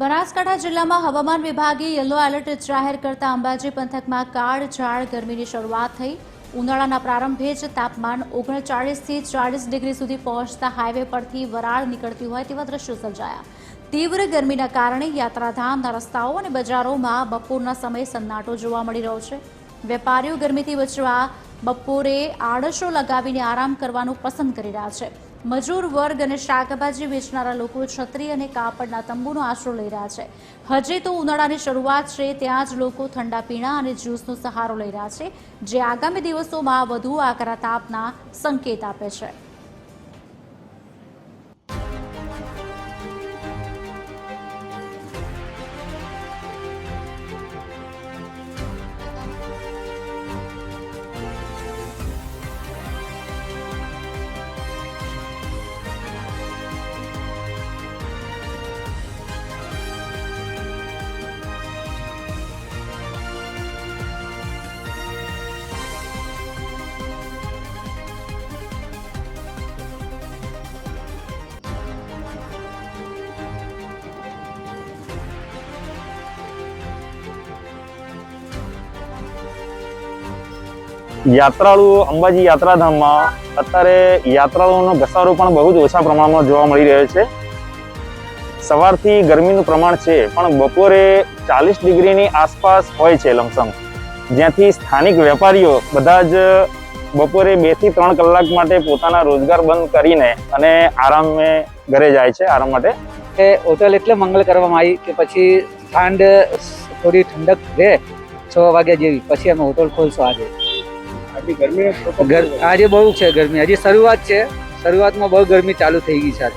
બનાસકાંઠા જિલ્લામાં હવામાન વિભાગે યલો એલર્ટ જાહેર કરતા અંબાજી પંથકમાં કાળઝાળ ગરમીની શરૂઆત થઈ। ઉનાળાના પ્રારંભે જ તાપમાન 39 થી 40 ડિગ્રી સુધી પહોંચતા હાઈવે પરથી વરાળ નીકળતી હોય તેવા દ્રશ્યો સર્જાયા। તીવ્ર ગરમીના કારણે યાત્રાધામના રસ્તાઓ અને બજારોમાં બપોરના સમયે સન્નાટો જોવા મળી રહ્યો છે। વેપારીઓ ગરમીથી બચવા બપોરે આડશો લગાવીને આરામ કરવાનું પસંદ કરી રહ્યા છે। મજૂર વર્ગ અને શાકભાજી વેચનારા લોકો છત્રી અને કાપડના તંબુનો આશરો લઈ રહ્યા છે। હજી તો ઉનાળાની શરૂઆત છે, ત્યાં જ લોકો ઠંડા પીણા અને જ્યુસનો સહારો લઈ રહ્યા છે, જે આગામી દિવસોમાં વધુ આકરા તાપના સંકેત આપે છે। યાત્રાળુ અંબાજી યાત્રાધામમાં અત્યારે યાત્રાળુઓનો ઘસારો પણ બહુ જ ઓછા પ્રમાણમાં જોવા મળી રહ્યો છે। સવારથી ગરમીનું પ્રમાણ છે, પણ બપોરે 40 ડિગ્રીની આસપાસ હોય છે લમસમ, જ્યાંથી સ્થાનિક વેપારીઓ બધા જ બપોરે 2 થી 3 કલાક માટે પોતાના રોજગાર બંધ કરીને અને આરામે ઘરે જાય છે આરામ માટે। હોટલ એટલે મંગળ કરવામાં આવી કે પછી ઠંડ થોડી ઠંડક રહે 6 વાગ્યા જેવી, પછી અમે હોટલ ખોલશું। આજે બહુ છે ગરમી, હજી શરૂઆત છે, શરૂઆતમાં બહુ ગરમી ચાલુ થઈ ગઈ છે।